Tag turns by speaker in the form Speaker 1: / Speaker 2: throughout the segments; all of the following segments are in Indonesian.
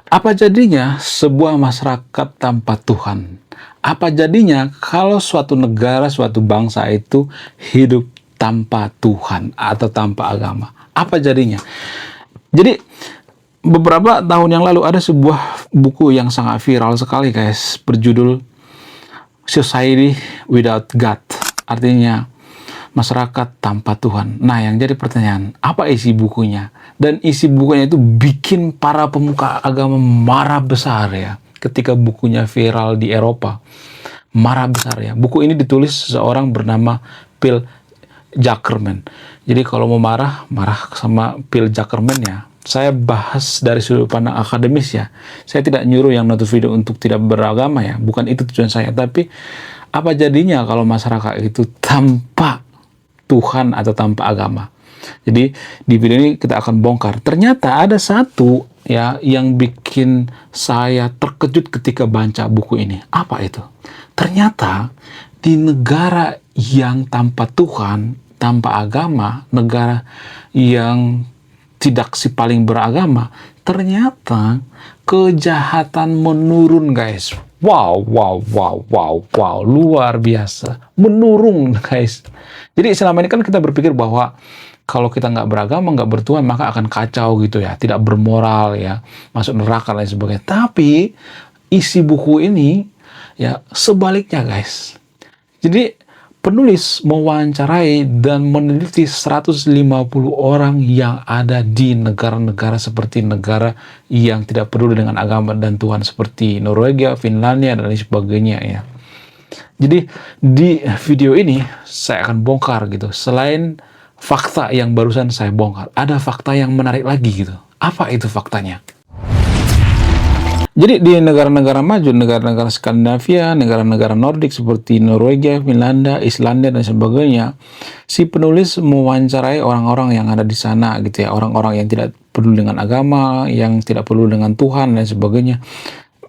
Speaker 1: Apa jadinya sebuah masyarakat tanpa Tuhan? Apa jadinya kalau suatu negara, suatu bangsa itu hidup tanpa Tuhan atau tanpa agama? Apa jadinya? Jadi, beberapa tahun yang lalu ada sebuah buku yang sangat viral sekali, guys, berjudul Society Without God. Artinya, masyarakat tanpa Tuhan. Nah, yang jadi pertanyaan, apa isi bukunya? Dan isi bukunya itu bikin para pemuka agama marah besar ya. Ketika bukunya viral di Eropa, marah besar ya. Buku ini ditulis seseorang bernama Phil Zuckerman. Jadi kalau mau marah, marah sama Phil Zuckerman ya. Saya bahas dari sudut pandang akademis ya. Saya tidak nyuruh yang nonton video untuk tidak beragama ya. Bukan itu tujuan saya. Tapi apa jadinya kalau masyarakat itu tanpa Tuhan atau tanpa agama? Jadi di video ini kita akan bongkar. Ternyata ada satu ya yang bikin saya terkejut ketika baca buku ini. Apa itu? Ternyata di negara yang tanpa Tuhan, tanpa agama, negara yang tidak si paling beragama, ternyata kejahatan menurun, guys. Wow, luar biasa. Menurun, guys. Jadi selama ini kan kita berpikir bahwa kalau kita nggak beragama, nggak bertuhan, maka akan kacau gitu ya. Tidak bermoral ya, masuk neraka dan lain sebagainya. Tapi isi buku ini ya sebaliknya, guys. Jadi penulis mewawancarai dan meneliti 150 orang yang ada di negara-negara seperti negara yang tidak peduli dengan agama dan Tuhan seperti Norwegia, Finlandia, dan lain sebagainya ya. Jadi di video ini saya akan bongkar gitu. Selain fakta yang barusan saya bongkar, ada fakta yang menarik lagi gitu. Apa itu faktanya? Jadi di negara-negara maju, negara-negara Skandinavia, negara-negara Nordik seperti Norwegia, Finlandia, Islandia, dan sebagainya, si penulis mewawancarai orang-orang yang ada di sana gitu ya, orang-orang yang tidak peduli dengan agama, yang tidak peduli dengan Tuhan dan sebagainya.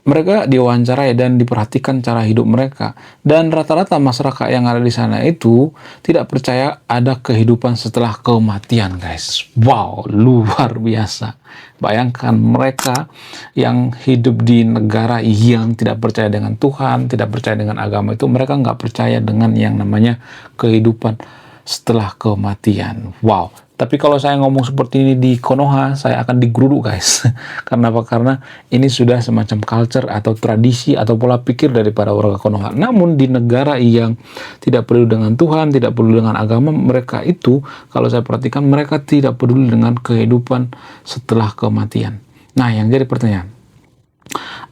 Speaker 1: Mereka diwawancarai dan diperhatikan cara hidup mereka. Dan rata-rata masyarakat yang ada di sana itu tidak percaya ada kehidupan setelah kematian, guys. Wow, luar biasa. Bayangkan mereka yang hidup di negara yang tidak percaya dengan Tuhan, tidak percaya dengan agama itu, mereka nggak percaya dengan yang namanya kehidupan setelah kematian. Wow. Tapi kalau saya ngomong seperti ini di Konoha, saya akan digeruduk, guys. Karena apa? Karena ini sudah semacam culture atau tradisi atau pola pikir daripada warga Konoha. Namun di negara yang tidak peduli dengan Tuhan, tidak peduli dengan agama, mereka itu, kalau saya perhatikan, mereka tidak peduli dengan kehidupan setelah kematian. Nah, yang jadi pertanyaan,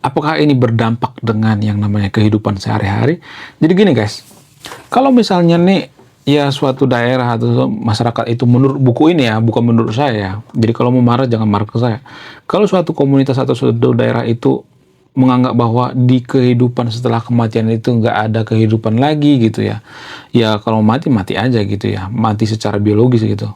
Speaker 1: apakah ini berdampak dengan yang namanya kehidupan sehari-hari? Jadi gini, guys, kalau misalnya nih, ya suatu daerah atau masyarakat itu menurut buku ini ya, bukan menurut saya ya. Jadi kalau mau marah jangan marah ke saya. Kalau suatu komunitas atau suatu daerah itu menganggap bahwa di kehidupan setelah kematian itu nggak ada kehidupan lagi gitu ya. Ya kalau mati, mati aja gitu ya. Mati secara biologis gitu.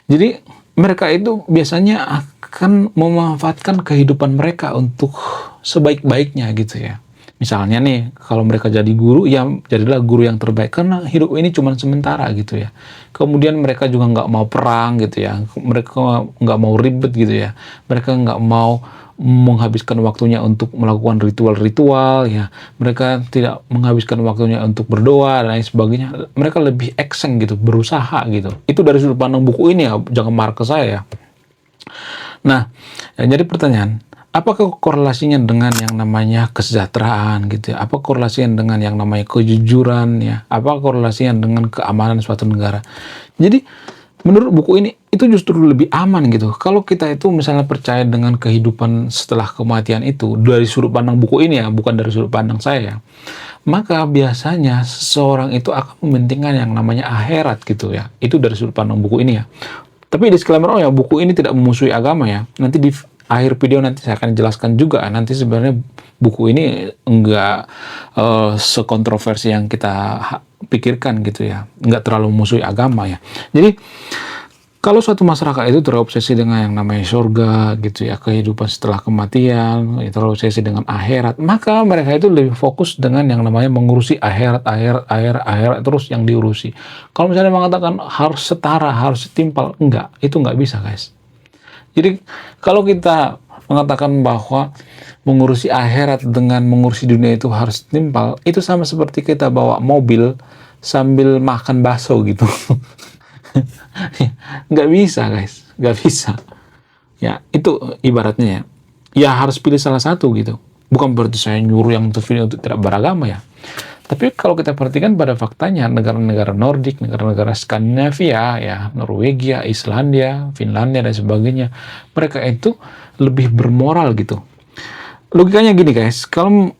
Speaker 1: Jadi mereka itu biasanya akan memanfaatkan kehidupan mereka untuk sebaik-baiknya gitu ya. Misalnya nih, kalau mereka jadi guru, ya jadilah guru yang terbaik. Karena hidup ini cuma sementara gitu ya. Kemudian mereka juga nggak mau perang gitu ya. Mereka nggak mau ribet gitu ya. Mereka nggak mau menghabiskan waktunya untuk melakukan ritual-ritual ya. Mereka tidak menghabiskan waktunya untuk berdoa dan lain sebagainya. Mereka lebih action gitu, berusaha gitu. Itu dari sudut pandang buku ini ya, jangan marah ke saya ya. Nah, yang jadi pertanyaan, apakah korelasinya dengan yang namanya kesejahteraan gitu ya? Apa korelasinya dengan yang namanya kejujuran ya? Apa korelasinya dengan keamanan suatu negara? Jadi menurut buku ini itu justru lebih aman gitu. Kalau kita itu misalnya percaya dengan kehidupan setelah kematian itu dari sudut pandang buku ini ya, bukan dari sudut pandang saya ya. Maka biasanya seseorang itu akan mementingkan yang namanya akhirat gitu ya. Itu dari sudut pandang buku ini ya. Tapi disclaimer ya, buku ini tidak memusuhi agama ya. Nanti di akhir video nanti saya akan jelaskan juga nanti sebenarnya buku ini enggak sekontroversi yang kita pikirkan gitu ya, enggak terlalu memusuhi agama ya. Jadi kalau suatu masyarakat itu terobsesi dengan yang namanya surga gitu ya, kehidupan setelah kematian, terobsesi dengan akhirat, maka mereka itu lebih fokus dengan yang namanya mengurusi akhirat terus yang diurusi. Kalau misalnya mengatakan harus setara, harus setimpal, enggak, itu enggak bisa, guys. Jadi kalau kita mengatakan bahwa mengurusi akhirat dengan mengurusi dunia itu harus timpal, itu sama seperti kita bawa mobil sambil makan bakso gitu. Nggak bisa guys, nggak bisa. Ya, itu ibaratnya ya. Ya harus pilih salah satu gitu. Bukan berarti saya nyuruh yang terpilih untuk tidak beragama ya. Tapi kalau kita perhatikan pada faktanya, negara-negara Nordik, negara-negara Skandinavia, ya Norwegia, Islandia, Finlandia, dan sebagainya, mereka itu lebih bermoral gitu. Logikanya gini guys, kalau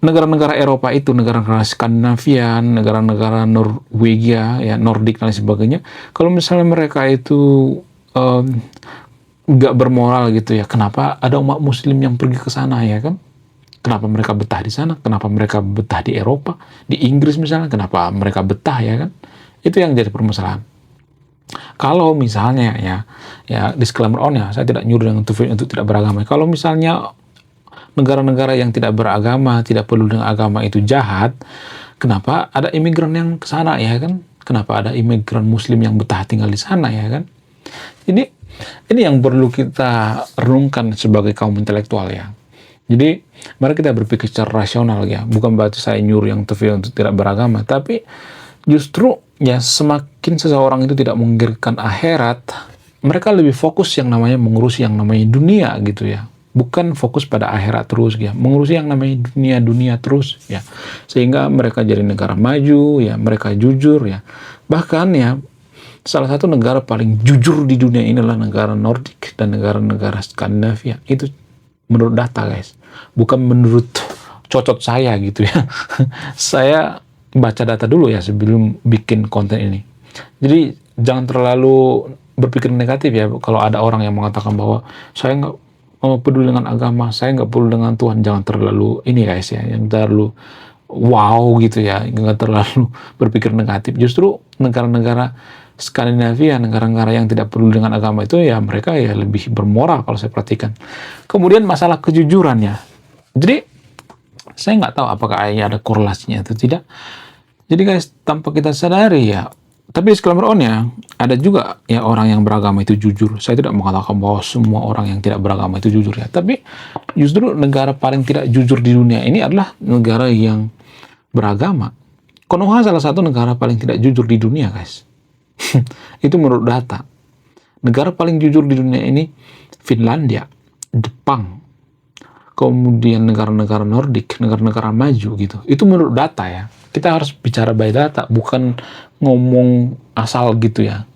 Speaker 1: negara-negara Eropa itu, negara-negara Skandinavia, negara-negara Norwegia, ya Nordik dan sebagainya, kalau misalnya mereka itu nggak bermoral gitu ya, kenapa ada umat Muslim yang pergi ke sana ya kan? Kenapa mereka betah di sana? Kenapa mereka betah di Eropa, di Inggris misalnya? Kenapa mereka betah ya kan? Itu yang jadi permasalahan. Kalau misalnya ya disclaimer on ya, saya tidak nyuruh yang untuk tidak beragama. Kalau misalnya negara-negara yang tidak beragama, tidak perlu dengan agama itu jahat, kenapa ada imigran yang ke sana ya kan? Kenapa ada imigran Muslim yang betah tinggal di sana ya kan? Ini yang perlu kita renungkan sebagai kaum intelektual ya. Jadi, mari kita berpikir secara rasional ya. Bukan berarti saya nyuruh yang terpilih untuk tidak beragama, tapi justru ya semakin seseorang itu tidak memikirkan akhirat, mereka lebih fokus yang namanya mengurusi yang namanya dunia gitu ya. Bukan fokus pada akhirat terus ya, mengurusi yang namanya dunia terus ya. Sehingga mereka jadi negara maju ya, mereka jujur ya. Bahkan ya, salah satu negara paling jujur di dunia ini adalah negara Nordik dan negara-negara Skandinavia. Itu menurut data guys, bukan menurut cocot saya gitu ya. Saya baca data dulu ya sebelum bikin konten ini. Jadi jangan terlalu berpikir negatif ya. Kalau ada orang yang mengatakan bahwa saya nggak peduli dengan agama, saya nggak peduli dengan Tuhan, jangan terlalu ini guys ya, yang terlalu wow gitu ya, nggak terlalu berpikir negatif. Justru negara-negara Skandinavia, negara-negara yang tidak peduli dengan agama itu ya mereka ya lebih bermoral kalau saya perhatikan. Kemudian masalah kejujurannya. Jadi saya nggak tahu apakah ada korelasinya atau tidak. Jadi guys, tanpa kita sadari ya, tapi disclaimer on ya, ada juga ya orang yang beragama itu jujur. Saya tidak mengatakan bahwa semua orang yang tidak beragama itu jujur ya. Tapi justru negara paling tidak jujur di dunia ini adalah negara yang beragama. Konoha salah satu negara paling tidak jujur di dunia guys. Itu menurut data. Negara paling jujur di dunia ini Finlandia, Jepang, kemudian negara-negara Nordik, negara-negara maju gitu. Itu menurut data ya. Kita harus bicara by data, bukan ngomong asal gitu ya.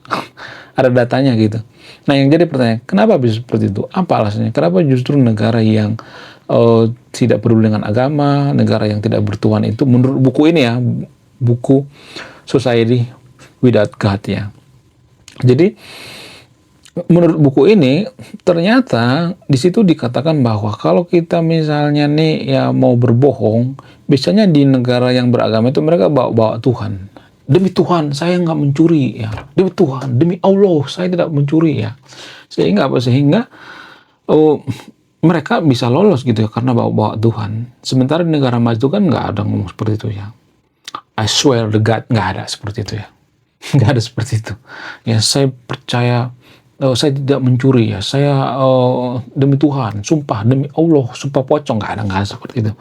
Speaker 1: Ada datanya gitu. Nah yang jadi pertanyaan, kenapa bisa seperti itu? Apa alasannya? Kenapa justru negara yang tidak peduli dengan agama, negara yang tidak bertuhan itu, menurut buku ini ya, buku Society Without God ya. Jadi menurut buku ini ternyata di situ dikatakan bahwa kalau kita misalnya nih ya mau berbohong, biasanya di negara yang beragama itu mereka bawa Tuhan. Demi Tuhan saya nggak mencuri ya. Demi Tuhan, demi Allah saya tidak mencuri ya. Sehingga apa? Sehingga mereka bisa lolos gitu ya karena bawa Tuhan. Sementara di negara maju kan nggak ada ngomong seperti itu ya. I swear to God, nggak ada seperti itu ya. Nggak ada seperti itu. Ya saya percaya, saya tidak mencuri ya. Saya demi Tuhan, sumpah demi Allah, sumpah pocong, nggak ada seperti itu.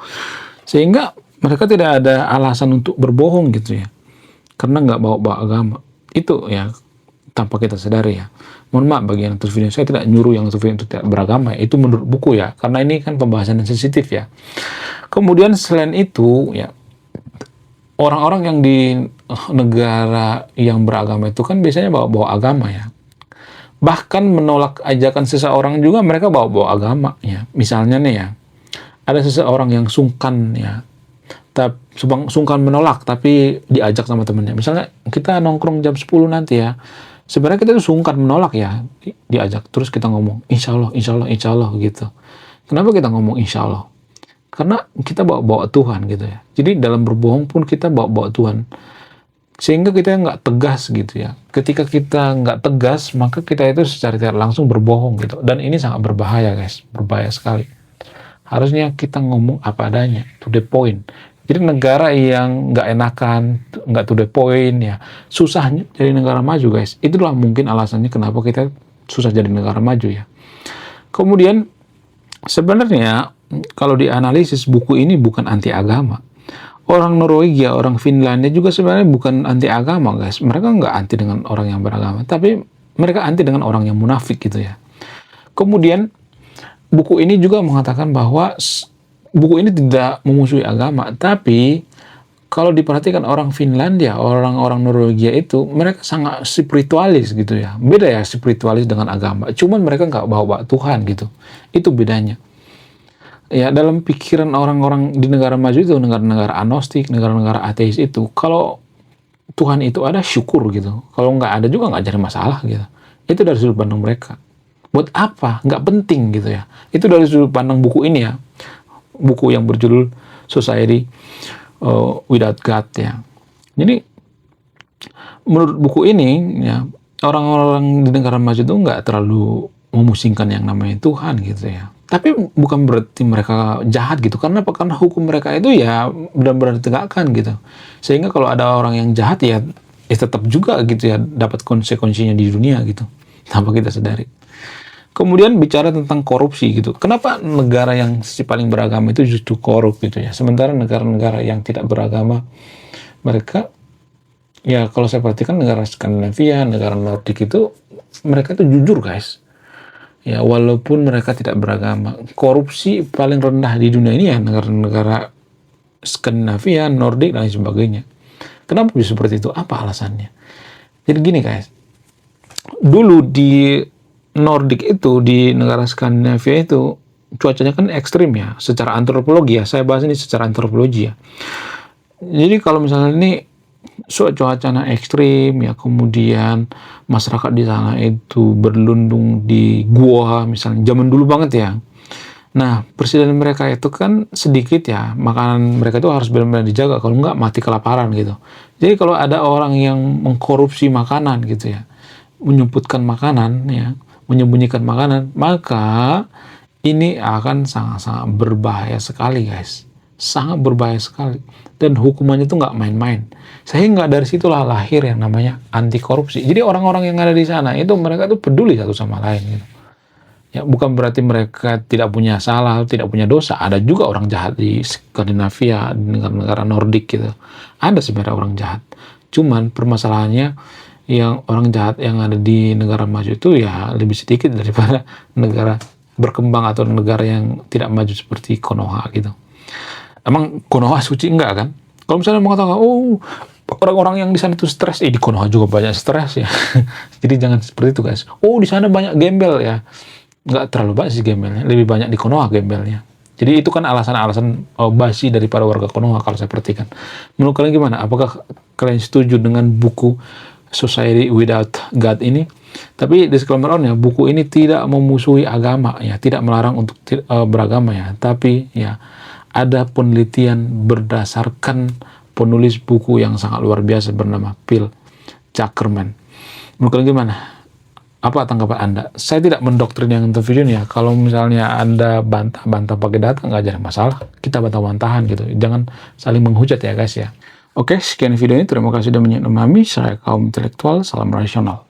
Speaker 1: Sehingga mereka tidak ada alasan untuk berbohong gitu ya. Karena nggak bawa agama. Itu ya tanpa kita sadari ya. Mohon maaf bagi yang terus video, saya tidak nyuruh yang terus video untuk tidak beragama. Itu menurut buku ya. Karena ini kan pembahasan yang sensitif ya. Kemudian selain itu ya, orang-orang yang di negara yang beragama itu kan biasanya bawa agama ya. Bahkan menolak ajakan seseorang juga mereka bawa agama ya. Misalnya nih ya, ada seseorang yang sungkan ya, sungkan menolak tapi diajak sama temennya. Misalnya kita nongkrong jam 10 nanti ya, sebenarnya kita tuh sungkan menolak ya, diajak. Terus kita ngomong, insya Allah gitu. Kenapa kita ngomong insya Allah? Karena kita bawa Tuhan gitu ya. Jadi dalam berbohong pun kita bawa Tuhan. Sehingga kita nggak tegas gitu ya. Ketika kita nggak tegas, maka kita itu secara tidak langsung berbohong gitu. Dan ini sangat berbahaya guys. Berbahaya sekali. Harusnya kita ngomong apa adanya. To the point. Jadi negara yang nggak enakan, nggak to the point ya. Susahnya jadi negara maju guys. Itulah mungkin alasannya kenapa kita susah jadi negara maju ya. Kemudian sebenarnya kalau dianalisis buku ini bukan anti agama. Orang Norwegia, orang Finlandia juga sebenarnya bukan anti agama, guys. Mereka nggak anti dengan orang yang beragama, tapi mereka anti dengan orang yang munafik gitu ya. Kemudian buku ini juga mengatakan bahwa buku ini tidak memusuhi agama, tapi kalau diperhatikan orang Finlandia, orang-orang Norwegia itu, mereka sangat spiritualis gitu ya. Beda ya spiritualis dengan agama. Cuman mereka nggak bawa Tuhan gitu. Itu bedanya. Ya, dalam pikiran orang-orang di negara maju itu, negara-negara agnostik, negara-negara ateis itu, kalau Tuhan itu ada, syukur gitu. Kalau nggak ada juga nggak jadi masalah gitu. Itu dari sudut pandang mereka. Buat apa? Nggak penting gitu ya. Itu dari sudut pandang buku ini ya. Buku yang berjudul Society Without God ya. Jadi menurut buku ini ya, orang-orang di negara maju itu nggak terlalu memusingkan yang namanya Tuhan gitu ya. Tapi bukan berarti mereka jahat gitu. Karena apa? Karena hukum mereka itu ya benar-benar ditegakkan gitu. Sehingga kalau ada orang yang jahat ya tetap juga gitu ya dapat konsekuensinya di dunia gitu. Tanpa kita sadari. Kemudian bicara tentang korupsi gitu. Kenapa negara yang paling beragama itu justru korup gitu ya. Sementara negara-negara yang tidak beragama mereka ya kalau saya perhatikan negara Skandinavia, negara Nordik itu mereka itu jujur guys. Ya walaupun mereka tidak beragama. Korupsi paling rendah di dunia ini ya negara-negara Skandinavia, Nordik dan lain sebagainya. Kenapa bisa seperti itu? Apa alasannya? Jadi gini guys. Dulu di Nordik itu, di negara Skandinavia itu, cuacanya kan ekstrim ya, secara antropologi ya, saya bahas ini secara antropologi ya. Jadi kalau misalnya ini cuacanya ekstrim ya, kemudian masyarakat di sana itu berlindung di gua, misalnya zaman dulu banget ya. Nah, presiden mereka itu kan sedikit ya, makanan mereka itu harus benar-benar dijaga, kalau enggak mati kelaparan gitu. Jadi kalau ada orang yang mengkorupsi makanan gitu ya, menyebutkan makanan ya, menyembunyikan makanan, maka ini akan sangat-sangat berbahaya sekali guys. Sangat berbahaya sekali. Dan hukumannya itu nggak main-main. Sehingga dari situlah lahir yang namanya anti korupsi. Jadi orang-orang yang ada di sana itu mereka tuh peduli satu sama lain gitu. Ya, bukan berarti mereka tidak punya salah, tidak punya dosa. Ada juga orang jahat di Skandinavia, di negara-negara Nordik gitu. Ada sebenarnya orang jahat. Cuman permasalahannya yang orang jahat yang ada di negara maju itu ya lebih sedikit daripada negara berkembang atau negara yang tidak maju seperti Konoha gitu. Emang Konoha suci enggak kan? Kalau misalnya mengatakan, oh orang-orang yang di sana itu stres, di Konoha juga banyak stres ya. Jadi jangan seperti itu guys. Oh di sana banyak gembel ya. Nggak terlalu banyak sih gembelnya, lebih banyak di Konoha gembelnya. Jadi itu kan alasan-alasan basi daripada warga Konoha kalau saya perhatikan. Menurut kalian gimana? Apakah kalian setuju dengan buku Society Without God ini? Tapi disclaimer on ya, buku ini tidak memusuhi agama ya, tidak melarang untuk beragama ya, tapi ya ada penelitian berdasarkan penulis buku yang sangat luar biasa bernama Phil Zuckerman. Menurut kalian gimana? Apa tanggapan Anda? Saya tidak mendoktrin yang untuk video ini ya. Kalau misalnya Anda bantah-bantah pakai data, nggak ada masalah. Kita bantah-bantahan gitu. Jangan saling menghujat ya guys ya. Oke, sekian video ini. Terima kasih sudah menonton. Saya kaum intelektual. Salam rasional.